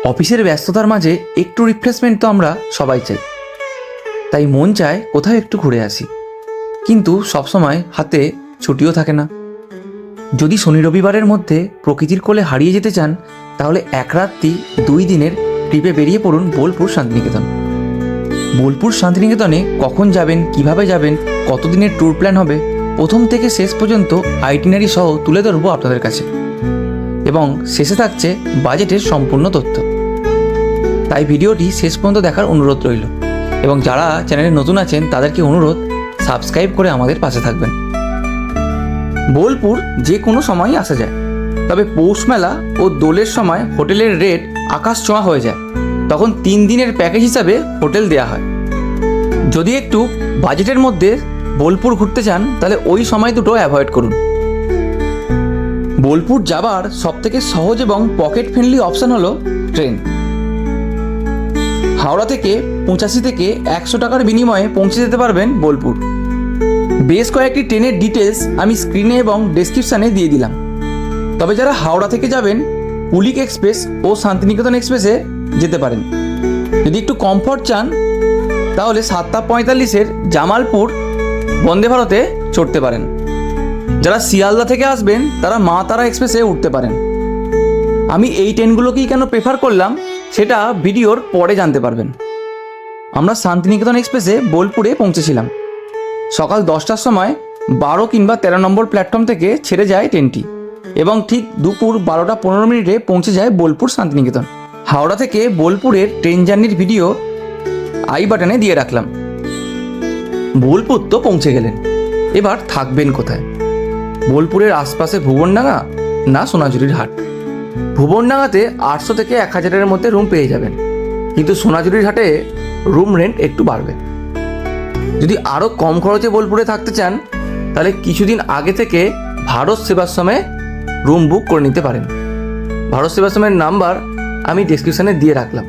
অফিসের ব্যস্ততার মাঝে একটু রিফ্রেশমেন্ট তো আমরা সবাই চাই, তাই মন চায় কোথাও একটু ঘুরে আসি, কিন্তু সবসময় হাতে ছুটিও থাকে না। যদি শনি রবিবারের মধ্যে প্রকৃতির কোলে হারিয়ে যেতে চান, তাহলে এক রাত্রি 2 দিনের ট্রিপে বেরিয়ে পড়ুন বোলপুর শান্তিনিকেতন। বোলপুর শান্তিনিকেতনে কখন যাবেন, কিভাবে যাবেন, কতদিনের ট্যুর প্ল্যান হবে, প্রথম থেকে শেষ পর্যন্ত আইটিনারি সহ তুলে ধরবো আপনাদের কাছে, এবং শেষে থাকছে বাজেটের সম্পূর্ণ তথ্য। তাই ভিডিওটি শেষ পর্যন্ত দেখার অনুরোধ রইল, এবং যারা চ্যানেলে নতুন আছেন তাদেরকে অনুরোধ সাবস্ক্রাইব করে আমাদের পাশে থাকবেন। বোলপুর যে কোনো সময়ই আসা যায়, তবে পৌষ মেলা ও দোলের সময় হোটেলের রেট আকাশ ছোঁয়া হয়ে যায়। তখন 3 দিনের প্যাকেজ হিসাবে হোটেল দেওয়া হয়। যদি একটু বাজেটের মধ্যে বোলপুর ঘুরতে চান, তাহলে ওই সময় দুটো অ্যাভয়েড করুন। বোলপুর যাবার সবথেকে সহজ এবং পকেট ফ্রেন্ডলি অপশান হলো ট্রেন। হাওড়া থেকে 85 থেকে 100 টাকার বিনিময়ে পৌঁছে যেতে পারবেন বোলপুর। বেশ কয়েকটি ট্রেনের ডিটেলস আমি স্ক্রিনে এবং ডেসক্রিপশানে দিয়ে দিলাম। তবে যারা হাওড়া থেকে যাবেন, পুলিক এক্সপ্রেস ও শান্তিনিকেতন এক্সপ্রেসে যেতে পারেন। যদি একটু কমফর্ট চান, তাহলে 7:45-এর জামালপুর বন্দে ভারতে চড়তে পারেন। যারা শিয়ালদা থেকে আসবেন, তারা মা তারা এক্সপ্রেসে উঠতে পারেন। আমি এই ট্রেনগুলোকেই কেন প্রেফার করলাম, সেটা ভিডিওর পরে জানতে পারবেন। আমরা শান্তিনিকেতন এক্সপ্রেসে বোলপুরে পৌঁছেছিলাম সকাল 10টার সময়। 12 কিংবা 13 নম্বর প্ল্যাটফর্ম থেকে ছেড়ে যায় ট্রেনটি, এবং ঠিক দুপুর 12:15 পৌঁছে যায় বোলপুর শান্তিনিকেতন। হাওড়া থেকে বোলপুরের ট্রেন জার্নির ভিডিও আই বাটনে দিয়ে রাখলাম। বোলপুর তো পৌঁছে গেলেন, এবার থাকবেন কোথায়? বোলপুরের আশপাশে ভুবনডাঙ্গা না সোনাঝুরির হাট? ভুবনডাঙ্গাতে 800 থেকে 1000-এর মধ্যে রুম পেয়ে যাবেন, কিন্তু সোনাঝুরির হাটে রুম রেন্ট একটু বাড়বে। যদি আরও কম খরচে বোলপুরে থাকতে চান, তাহলে কিছুদিন আগে থেকে ভারত সেবাশ্রমে রুম বুক করে নিতে পারেন। ভারত সেবাশ্রমের নাম্বার আমি ডেসক্রিপশানে দিয়ে রাখলাম।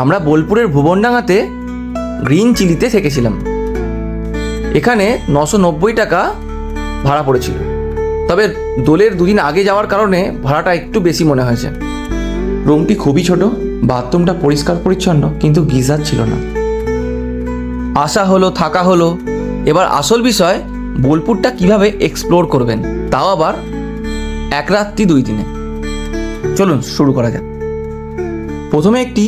আমরা বোলপুরের ভুবনডাঙ্গাতে গ্রিন চিলিতে থেকেছিলাম। এখানে 990 টাকা ভাড়া পড়েছিল, তবে দোলের 2 দিন আগে যাওয়ার কারণে ভাড়াটা একটু বেশি মনে হয়েছে। রুমটি খুবই ছোট, বাথরুমটা পরিষ্কার পরিচ্ছন্ন, কিন্তু গিজার ছিল না। আসা হলো, থাকা হলো। এবার আসল বিষয়, বোলপুরটা কিভাবে এক্সপ্লোর করবেন, তাও আবার এক রাত্রি 2 দিনে। চলুন শুরু করা যাক। প্রথমে একটি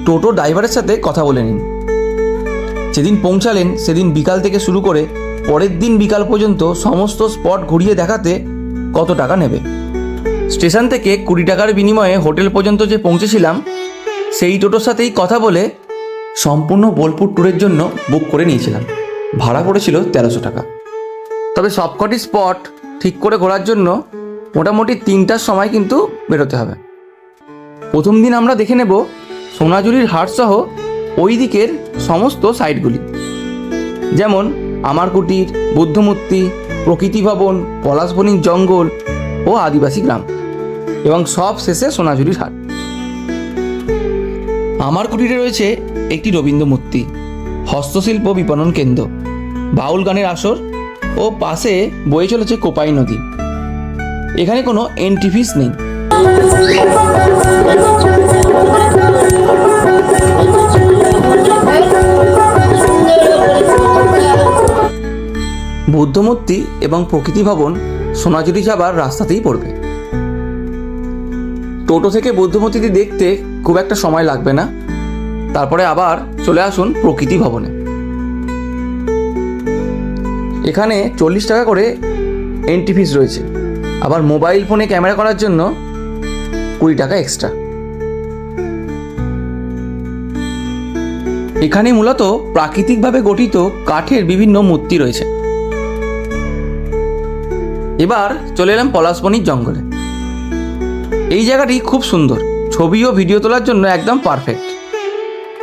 টোটো ড্রাইভারের সাথে কথা বলে নিন। যেদিন পৌঁছালেন সেদিন বিকাল থেকে শুরু করে পরের দিন বিকাল পর্যন্ত সমস্ত স্পট ঘুরিয়ে দেখাতে কত টাকা নেবে। স্টেশন থেকে 20 টাকার বিনিময়ে হোটেল পর্যন্ত যে পৌঁছেছিলাম, সেই টোটোর সাথেই কথা বলে সম্পূর্ণ বোলপুর ট্যুরের জন্য বুক করে নিয়েছিলাম। ভাড়া পড়েছিল 1300 টাকা। তবে সবকটি স্পট ঠিক করে ঘোরার জন্য মোটামুটি 3টার সময় কিন্তু বেরোতে হবে। প্রথম দিন আমরা দেখে নেব সোনাঝুরির হাটসহ ওই দিকের সমস্ত সাইটগুলি, যেমন আমার কুটির, বুদ্ধমূর্তি, প্রকৃতি ভবন, পলাশবনির জঙ্গল ও আদিবাসী গ্রাম, এবং সব শেষে সোনাঝুরির হাট। আমার কুটিরে রয়েছে একটি রবীন্দ্র মূর্তি, হস্তশিল্প বিপণন কেন্দ্র, বাউল গানের আসর ও পাশে বয়ে চলেছে কোপাই নদী। এখানে কোনো এন্ট্রি ফিস নেই। বুদ্ধমূর্তি এবং প্রকৃতি ভবন সোনাঝুরি যাবার রাস্তাতেই পড়বে। টোটো থেকে বুদ্ধমূর্তিটি দেখতে খুব একটা সময় লাগবে না। তারপরে আবার চলে আসুন প্রকৃতি ভবনে। এখানে 40 টাকা করে এন্ট্রি ফিস রয়েছে, আবার মোবাইল ফোনে ক্যামেরা করার জন্য 20 টাকা এক্সট্রা। এখানে মূলত প্রাকৃতিকভাবে গঠিত কাঠের বিভিন্ন মূর্তি রয়েছে। এবার চলে এলাম পলাশবনির জঙ্গলে। এই জায়গাটি খুব সুন্দর, ছবি ও ভিডিও তোলার জন্য একদম পারফেক্ট।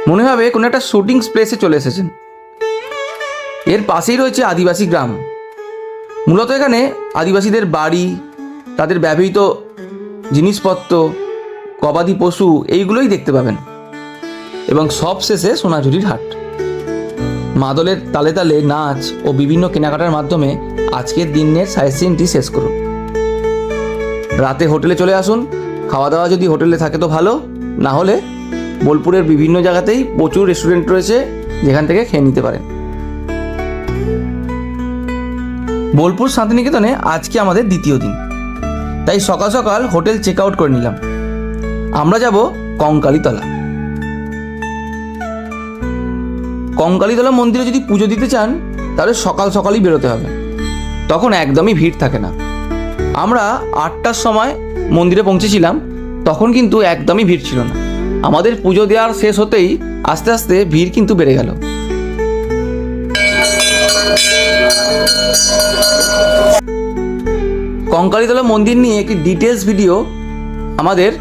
মনে হবে কোনো একটা শুটিং প্লেসে চলে এসেছেন। এর পাশেই রয়েছে আদিবাসী গ্রাম। মূলত এখানে আদিবাসীদের বাড়ি, তাদের ব্যবহৃত জিনিসপত্র, গবাদি পশু, এইগুলোই দেখতে পাবেন। এবং সব শেষে সোনাঝুরির হাট। মাদলের তালে তালে নাচ ও বিভিন্ন কেনাকাটার মাধ্যমে আজকের দিনের সাইট সিনটি শেষ করুন। রাতে হোটেলে চলে আসুন খাওয়া দাওয়া যদি হোটেলে থাকে তো ভালো, না হলে বোলপুরের বিভিন্ন জায়গাতেই প্রচুর রেস্টুরেন্ট রয়েছে যেখান থেকে খেয়ে নিতে পারেন। বোলপুর শান্তিনিকেতনে আজকে আমাদের দ্বিতীয় দিন, তাই সকাল সকাল হোটেল চেক আউট করে নিলাম। আমরা যাব কঙ্কালীতলা। কঙ্কালীতলা মন্দিরে যদি পুজো দিতে চান তাহলে সকাল সকালই বেরোতে হবে, তখন একদমই ভিড় থাকে না। আমরা 8টার সময় মন্দিরে পৌঁছেছিলাম, তখন কিন্তু একদমই ভিড় ছিল না। আমাদের পুজো দেওয়ার শেষ হতেই আস্তে আস্তে ভিড় কিন্তু বেড়ে গেল। কঙ্কালীতলা মন্দির নিয়ে একটি ডিটেলস ভিডিও আমাদের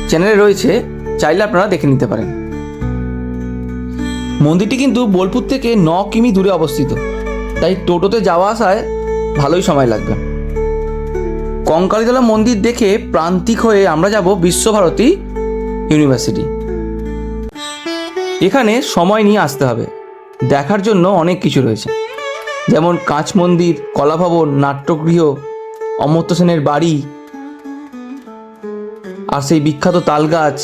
চ্যানেলে রয়েছে, চাইলে আপনারা দেখে নিতে পারেন। মন্দিরটি কিন্তু বোলপুর থেকে 9 কিমি দূরে অবস্থিত, তাই টোটোতে যাওয়া আসায় ভালোই সময় লাগবে। কঙ্কালীতলা মন্দির দেখে প্রান্তিক হয়ে আমরা যাব বিশ্বভারতী ইউনিভার্সিটি। এখানে সময় নিয়ে আসতে হবে, দেখার জন্য অনেক কিছু রয়েছে, যেমন কাঁচ মন্দির, কলাভবন, নাট্যগৃহ, অমর্ত্য সেনের বাড়ি, আর সেই বিখ্যাত তালগাছ,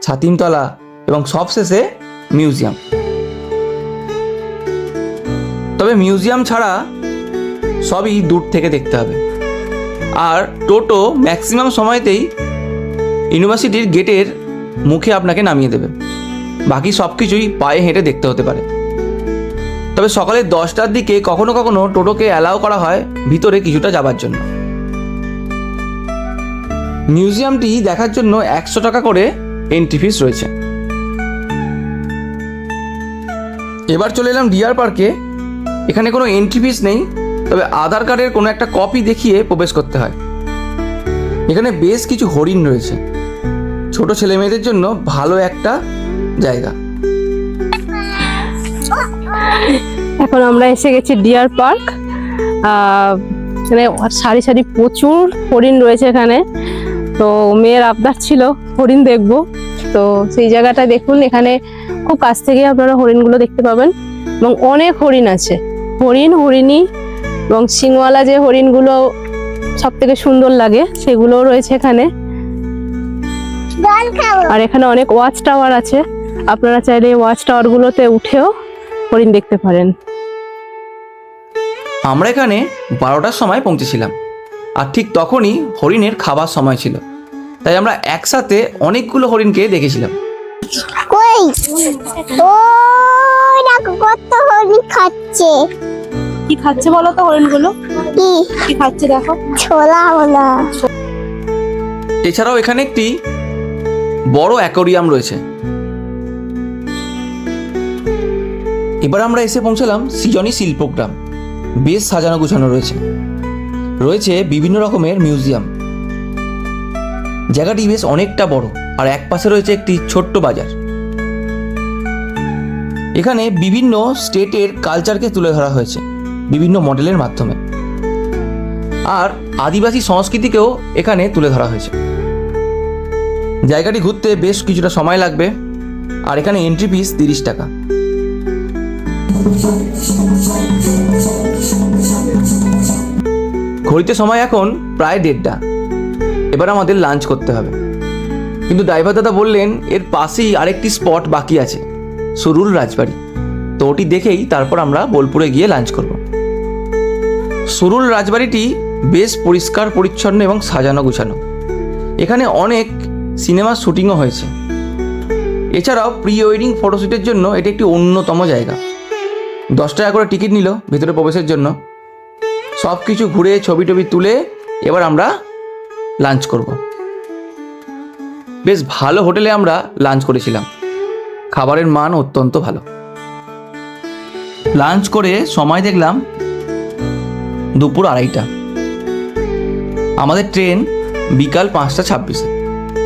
ছাতিমতলা এবং সবশেষে মিউজিয়াম। তবে মিউজিয়াম ছাড়া সবই দূর থেকে দেখতে হবে, আর টোটো ম্যাক্সিমাম সময়তেই ইউনিভার্সিটির গেটের মুখে আপনাকে নামিয়ে দেবে, বাকি সব কিছুই পায়ে হেঁটে দেখতে হতে পারে। তবে সকালে 10টার দিকে কখনো কখনো টোটোকে অ্যালাউ করা হয় ভিতরে কিছুটা যাবার জন্য। মিউজিয়ামটি দেখার জন্য 100 টাকা করে এন্ট্রি ফিস রয়েছে। এবার চলে এলাম ডিয়ার পার্কে। এখানে কোনো এন্ট্রি ফিস নেই, তবে আধার কার্ডের কোনো একটা কপি দেখিয়ে প্রবেশ করতে হয়। এখানে বেশ কিছু হরিণ রয়েছে, ছোট ছেলে মেয়েদের জন্য ভালো একটা জায়গা। এখন আমরা এসে গেছি ডিয়ার পার্ক। এখানে সারি সারি প্রচুর হরিণ রয়েছে এখানে। তো মেয়ের আবদার ছিল হরিণ দেখবো, তো সেই জায়গাটা দেখুন। এখানে খুব কাছ থেকে আপনারা হরিণগুলো দেখতে পাবেন, এবং অনেক হরিণ আছে, হরিণী এবং সিংওয়ালা যে হরিণগুলো সব থেকে সুন্দর লাগে সেগুলোও রয়েছে এখানে। আর এখানে অনেক ওয়াচ টাওয়ার আছে, আপনারা চাইলে ওয়াচ টাওয়ার গুলোতে উঠেও হরিণ দেখতে পারেন। আমরা এখানে 12টার সময় পৌঁছেছিলাম, আর ঠিক তখনই হরিণের খাবার সময় ছিল, তাই আমরা একসাথে অনেকগুলো হরিণকে দেখেছিলাম। কই ওই দেখো কত হরিণ খাচ্ছে। কি খাচ্ছে বলো তো হরিণগুলো? কি খাচ্ছে দেখো? ছোলা ওলা। এছাড়াও এখানে একটি বড় অ্যাকোরিয়াম রয়েছে। এবার আমরা এসে পৌঁছালাম সৃজনী শিল্পগ্রাম। বেশ সাজানো গুছানো রয়েছে বিভিন্ন রকমের মিউজিয়াম। জায়গাটি বেশ অনেকটা বড়, আর এক পাশে রয়েছে একটি ছোট্ট বাজার। এখানে বিভিন্ন স্টেটের কালচারকে তুলে ধরা হয়েছে বিভিন্ন মডেলের মাধ্যমে, আর আদিবাসী সংস্কৃতিকেও এখানে তুলে ধরা হয়েছে। জায়গাটি ঘুরতে বেশ কিছুটা সময় লাগবে, আর এখানে এন্ট্রি ফিস 30 টাকা। ঘড়িতে সময় এখন প্রায় 1:30। এবার আমাদের লাঞ্চ করতে হবে, কিন্তু ড্রাইভার দাদা বললেন এর পাশেই আরেকটি স্পট বাকি আছে, সুরুল রাজবাড়ি। তো ওটি দেখেই তারপর আমরা বোলপুরে গিয়ে লাঞ্চ করব। সুরুল রাজবাড়িটি বেশ পরিষ্কার পরিচ্ছন্ন এবং সাজানো গুছানো। এখানে অনেক সিনেমার শুটিংও হয়েছে। এছাড়াও প্রি ওয়েডিং ফটোশ্যুটের জন্য এটি একটি অন্যতম জায়গা। 10 টাকা করে টিকিট নিল ভেতরে প্রবেশের জন্য। সব কিছু ঘুরে ছবি টবি তুলে এবার আমরা লাঞ্চ করব। বেশ ভালো হোটেলে আমরা লাঞ্চ করেছিলাম, খাবারের মান অত্যন্ত ভালো। লাঞ্চ করে সময় দেখলাম দুপুর 2:30। আমাদের ট্রেন বিকাল 5:26,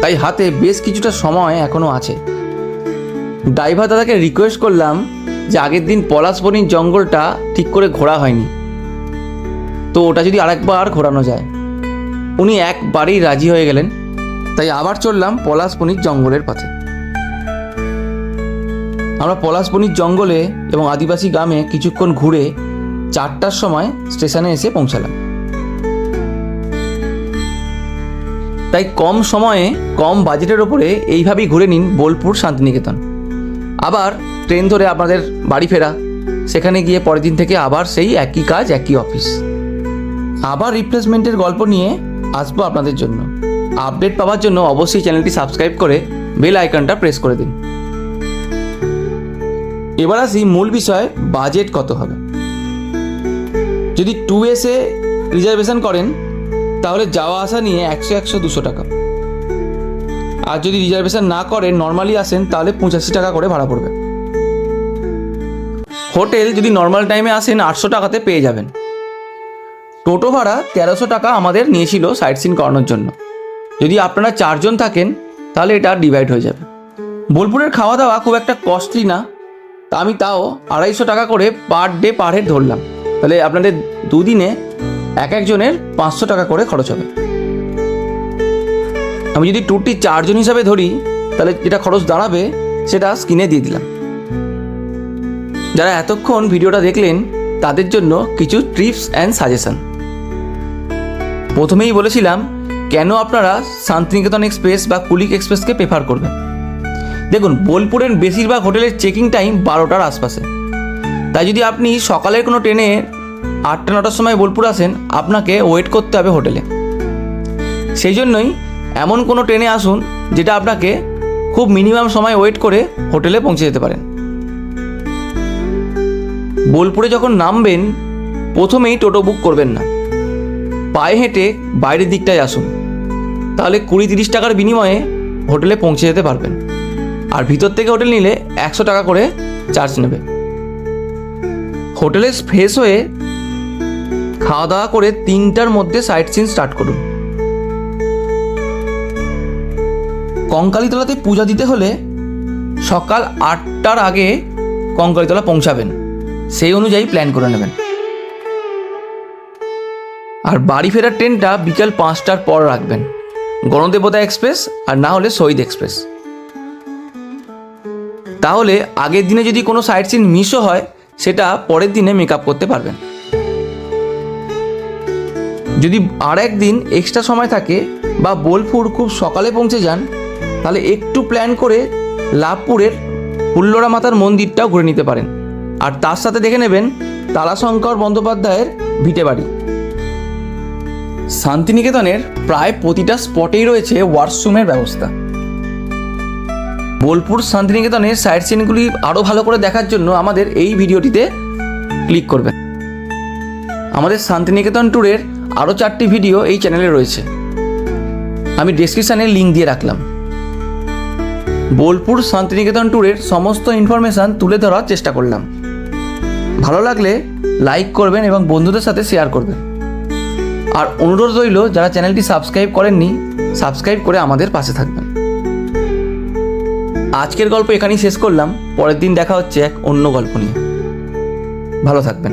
তাই হাতে বেশ কিছুটা সময় এখনো আছে। ড্রাইভার দাদাকে রিকোয়েস্ট করলাম যে আগের দিন পলাশবনির জঙ্গলটা ঠিক করে ঘোরা হয়নি, তো ওটা যদি আরেকবার ঘোরানো যায়। উনি একবারেই রাজি হয়ে গেলেন, তাই আবার চললাম পলাশবনির জঙ্গলের পথে। আমরা পলাশবনির জঙ্গলে এবং আদিবাসী গ্রামে কিছুক্ষণ ঘুরে 4টার সময় স্টেশনে এসে পৌঁছালাম। তাই কম সময়ে কম বাজেটের ওপরে এইভাবেই ঘুরে নিন বোলপুর শান্তিনিকেতন। আবার ট্রেন ধরে আপনাদের বাড়ি ফেরা, সেখানে গিয়ে পরের দিন থেকে আবার সেই একই কাজ, একই অফিস। আবার রিপ্লেসমেন্টের গল্প নিয়ে আসবো আপনাদের জন্য। আপডেট পাওয়ার জন্য অবশ্যই চ্যানেলটি সাবস্ক্রাইব করে বেল আইকনটা প্রেস করে দিন। এবার আসি মূল বিষয়, বাজেট কত হবে। যদি 2AC রিজার্ভেশন করেন তাহলে যাওয়া আসা নিয়ে 100-200 টাকা। আর যদি রিজার্ভেশন না করেন, নর্মালি আসেন, তাহলে 85 টাকা করে ভাড়া পড়বে। হোটেল যদি নর্মাল টাইমে আসেন 800 টাকাতে পেয়ে যাবেন। টোটো ভাড়া 1300 টাকা আমাদের নিয়েছিল সাইট সিন করানোর জন্য। যদি আপনারা 4 জন থাকেন তাহলে এটা ডিভাইড হয়ে যাবে। বোলপুরের খাওয়া দাওয়া খুব একটা কস্টলি না, তা আমি তাও 250 টাকা করে পার ডে পার হেড ধরলাম। তাহলে আপনাদের দুদিনে এক একজনের 500 টাকা করে খরচ হবে। আমি যদি ট্যুরটি 4 জন হিসাবে ধরি তাহলে যেটা খরচ দাঁড়াবে সেটা স্ক্রিনে দিয়ে দিলাম। যারা এতক্ষণ ভিডিওটা দেখলেন তাদের জন্য কিছু টিপস অ্যান্ড সাজেশন। প্রথমেই বলেছিলাম কেন আপনারা শান্তিনিকেতন এক্সপ্রেস বা কুলিক এক্সপ্রেসকে প্রেফার করবেন। দেখুন, বোলপুরের বেশিরভাগ হোটেলের চেকিং টাইম 12টার আশপাশে। তাই যদি আপনি সকালের কোনো ট্রেনে 8টা-9টার সময় বোলপুর আসেন, আপনাকে ওয়েট করতে হবে হোটেলে। সেই জন্যই এমন কোনো ট্রেনে আসুন যেটা আপনাকে খুব মিনিমাম সময় ওয়েট করে হোটেলে পৌঁছে যেতে পারেন। বোলপুরে যখন নামবেন প্রথমেই টোটো বুক করবেন না, পায়ে হেঁটে বাইরের দিকটায় আসুন। তাহলে 20-30 টাকার বিনিময়ে হোটেলে পৌঁছে যেতে পারবেন। আর ভিতর থেকে হোটেল নিলে 100 টাকা করে চার্জ নেবে। হোটেলে ফ্রেশ হয়ে খাওয়া দাওয়া করে 3টার মধ্যে সাইট সিন স্টার্ট করুন। কঙ্কালীতলাতে পূজা দিতে হলে সকাল 8টার আগে কঙ্কালীতলা পৌঁছাবেন, সেই অনুযায়ী প্ল্যান করে নেবেন। আর বাড়ি ফেরার ট্রেনটা বিকাল 5টার পর রাখবেন, গণদেবতা এক্সপ্রেস আর না হলে শহীদ এক্সপ্রেস। তাহলে আগের দিনে যদি কোনো সাইট সিন মিসও হয় সেটা পরের দিনে মেকআপ করতে পারবেন। যদি আর একদিন এক্সট্রা সময় থাকে বা বোলপুর খুব সকালে পৌঁছে যান, তাহলে একটু প্ল্যান করে লাভপুরের হুল্লোড়া মাতার মন্দিরটাও ঘুরে নিতে পারেন। আর তার সাথে দেখে নেবেন তারাশঙ্কর বন্দ্যোপাধ্যায়ের ভিটে বাড়ি। শান্তিনিকেতনের প্রায় প্রতিটা স্পটেই রয়েছে ওয়াশরুমের ব্যবস্থা। বোলপুর শান্তিনিকেতনের সাইট সিনগুলি আরও ভালো করে দেখার জন্য আমাদের এই ভিডিওটিতে ক্লিক করবেন। আমাদের শান্তিনিকেতন ট্যুরের আরও 4টি ভিডিও এই চ্যানেলে রয়েছে, আমি ডেসক্রিপশানে লিঙ্ক দিয়ে রাখলাম। বোলপুর শান্তিনিকেতন ট্যুরের সমস্ত ইনফরমেশান তুলে ধরার চেষ্টা করলাম। ভালো লাগলে লাইক করবেন এবং বন্ধুদের সাথে শেয়ার করবেন। আর অনুরোধ রইল, যারা চ্যানেলটি সাবস্ক্রাইব করেননি, সাবস্ক্রাইব করে আমাদের পাশে থাকবেন। আজকের গল্প এখানেই শেষ করলাম। পরের দিন দেখা হচ্ছে এক অন্য গল্প নিয়ে। ভালো থাকবেন।